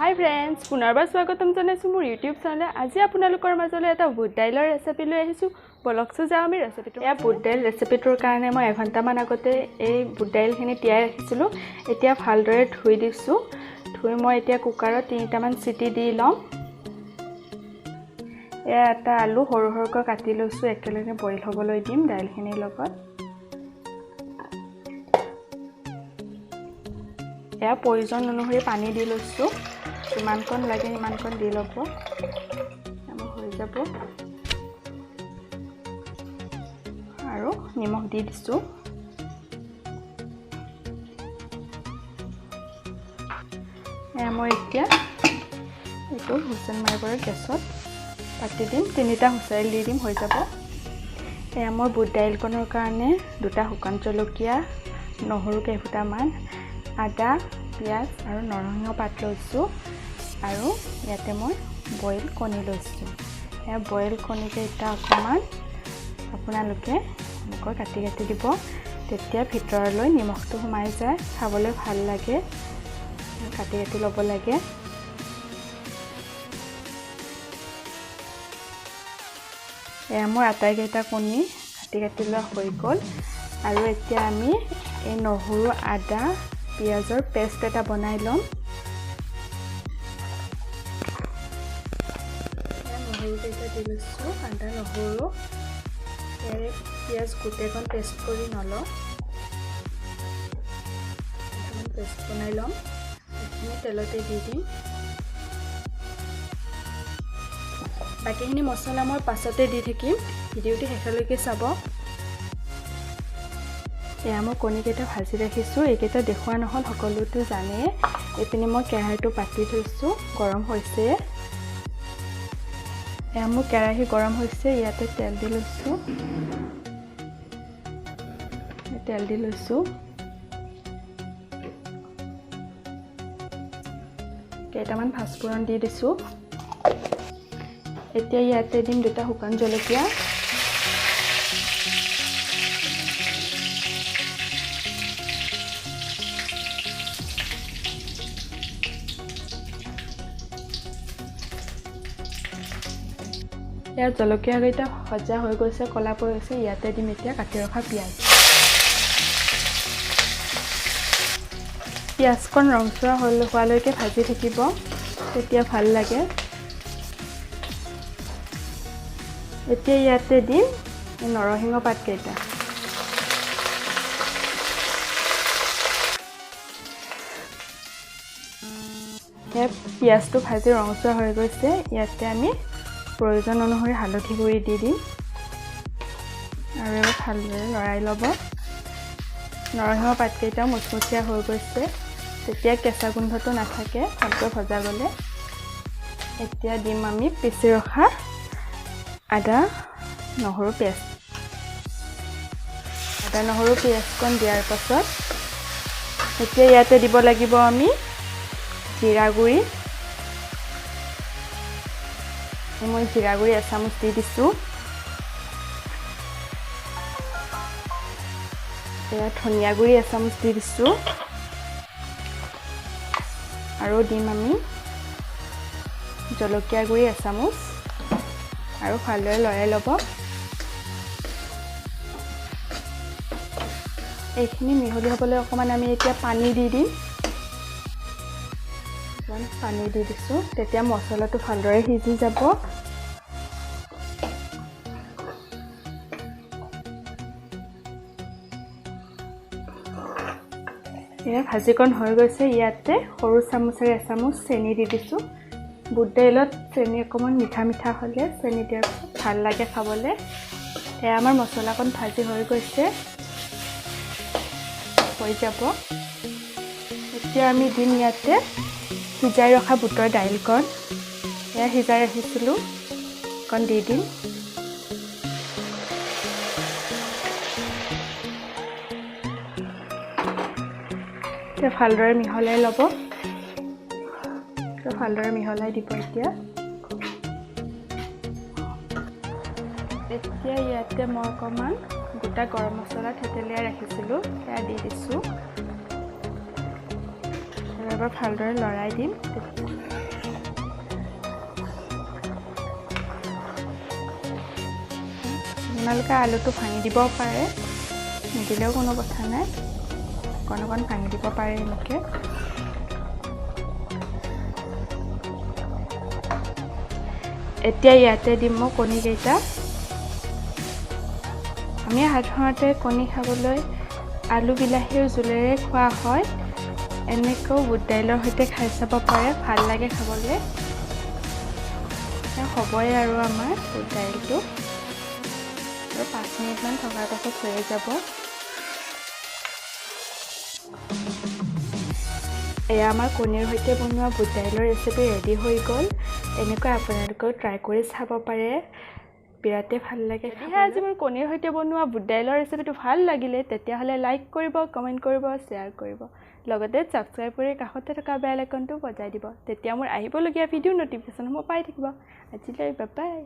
Hi friends पुनर्बार स्वागतम जनाइছো মোৰ YouTube channel আজি আপোনালোকৰ মাজলৈ এটা বুট দাইলৰ ৰেচিপি লৈ আহিছো বলকছো যাও আমি ৰেচিপিটো এয়া বুট দাইল ৰেচিপিটোৰ কাৰণে মই 1 ঘণ্টা মান আগতে এই বুট দাইলখিনি তিয়াই ৰাখিছিলো এতিয়া ভালদৰে ধুই দিছো ধুই মই এতিয়া কুকাৰত 3টা মান সিটি দি লম এয়া এটা আলু সৰু সৰুকৈ কাটি লৈছো একেলগে বইল হ'বলৈ দিম দাইলখিনিৰ লগত এয়া প্ৰয়োজন অনুসৰি পানী দি লৈছো ইমানকণ লাগে ইমানকণ দি ল'ব আমাৰ হৈ যাব আৰু নিমখ দি দিছো মই এতিয়া এইটো হুইচেল মাৰিবৰ গেছত পাতি দিম 3টা হুইচেল দি দিম হৈ যাব এয়া মই বুট দাইলকণৰ কাৰণে 2টা শুকান জলকীয়া নহৰু কেইফুটামান আদা পিয়াজ আৰু নৰসিংহ পাত লৈছো আৰু ইয়াতে মই বইল কণী লৈছো এয়া বইল কণীকে এটা অকমান আপোনালোকে এনেকৈ কাটি কাটি দিব তেতিয়া ভিতৰলৈ নিমখটো সোমাই যায় খাবলৈ ভাল লাগে কাটি কাটি ল'ব লাগে এয়া মই আটাইকেইটা কণী কাটি কাটি লোৱা হৈ গ'ল আৰু এতিয়া আমি এই নহৰু আদা পিয়াজৰ পেষ্ট এটা বনাই লম নহৰু কেইটা দি লৈছো আদা নহৰু ইয়াৰে পিয়াজ গোটেইখন পেষ্ট কৰি নলওঁ পেষ্ট বনাই লম এইখিনি তেলতে দি দিম বাকিখিনি মছলা মই পাছতে দি থাকিম ভিডিঅ'টো শেষলৈকে চাব এয়া মই কণীকেইটা ভাজি ৰাখিছো এইকেইটা দেখুৱা নহল সকলোটো জানে এপিনে মই কেৰাহীটো পাতি থৈছো গৰম হৈছে এয়া মোৰ কেৰাহী গৰম হৈছে ইয়াতে তেল দি লৈছো কেইটামান পাঁচফোৰণ দি দিছো এতিয়া ইয়াতে দিম 2টা শুকান জলকীয়া ইয়াত জলকীয়া কেইটা ভজা হৈ গৈছে কলা পৰি গৈছে ইয়াতে দিম এতিয়া কাটি ৰখা পিয়াজ পিয়াজকণ ৰংচুৱা হোৱালৈকে ভাজি থাকিব তেতিয়া ভাল লাগে এতিয়া ইয়াতে দিম নৰসিংহ পাত কেইটা পিয়াজটো ভাজি ৰংচুৱা হৈ গৈছে ইয়াতে আমি প্ৰয়োজন অনুসৰি হালধি গুড়ি দি দিম আৰু এবাৰ ভালদৰে লৰাই ল'ব নৰসিংহ পাতকেইটা মুচমুচীয়া হৈ গৈছে তেতিয়া কেঁচা গোন্ধটো নাথাকে ভালকৈ ভজা গ'লে এতিয়া দিম আমি পিচি ৰখা আদা নহৰু পিয়াজকণ দিয়াৰ পাছত এতিয়া ইয়াতে দিব লাগিব আমি জিৰা গুড়ি মই জিৰা গুড়ি এচামুচ দি দিছো এয়া ধনিয়া গুড়ি এচামুচ দি দিছো আৰু দিম আমি জলকীয়া গুড়ি এচামুচ আৰু ভালদৰে লৰাই ল'ব এইখিনি মিহলি হ'বলৈ অকমান আমি এতিয়া পানী দি দিম পানী দি দিছো তেতিয়া মছলাটো ভালদৰে সিজি যাব এয়া ভাজিকণ হৈ গৈছে ইয়াতে সৰু চামুচেৰে এচামুচ চেনি দি দিছো বুট দাইলত চেনি অকমান মিঠা মিঠা হ'লে চেনি দিয়াৰ ভাল লাগে খাবলৈ এয়া আমাৰ মছলাকণ ভাজি হৈ গৈছে হৈ যাব এতিয়া আমি দিম ইয়াতে সিজাই ৰখা বুটৰ দাইলকণ এয়া সিজাই ৰাখিছিলোঁ কণ দি দিম ভালদৰে মিহলাই ল'ব ভালদৰে মিহলাই দিব এতিয়া ইয়াতে মই অকণমান গোটা গৰম মছলা থেতেলিয়াই ৰাখিছিলোঁ সেয়া দি দিছোঁ এবাৰ ভালদৰে লৰাই দিম আপোনালোকে আলুটো ভাঙি দিব পাৰে, নিদিলেও কোনো কথা নাই, অকণ অকণ ভাঙি দিব পাৰে এনেকৈ। এতিয়া ইয়াতে দিম মই কণীকেইটা। আমি সাধাৰণতে কণী খাবলৈ আলু বিলাহীৰ জোলেৰে খোৱা হয়, এনেকৈও বুট দাইলৰ সৈতে খাই চাব পাৰে, ভাল লাগে খাবলৈ। হ'বই আৰু আমাৰ বুট দাইলটো, আৰু 5 মিনিটমান থকাৰ পাছত হৈয়ে যাব। এয়া আমাৰ কণীৰ সৈতে বনোৱা বুট দাইলৰ ৰেচিপি ৰেডি হৈ গ'ল। এনেকৈ আপোনালোকেও ট্ৰাই কৰি চাব পাৰে, বিৰাটেই ভাল লাগে। যদিহে আজি মোৰ কণীৰ সৈতে বনোৱা বুট দাইলৰ ৰেচিপিটো ভাল লাগিলে তেতিয়াহ'লে লাইক কৰিব, কমেণ্ট কৰিব, শ্বেয়াৰ কৰিব, লগতে ছাবস্ক্ৰাইব কৰি কাষতে থকা বেল আইকনটো বজাই দিব। তেতিয়া মোৰ আহিবলগীয়া ভিডিঅ'ৰ ন'টিফিকেশ্যনসমূহ পাই থাকিব। আজিলৈ বাই বাই।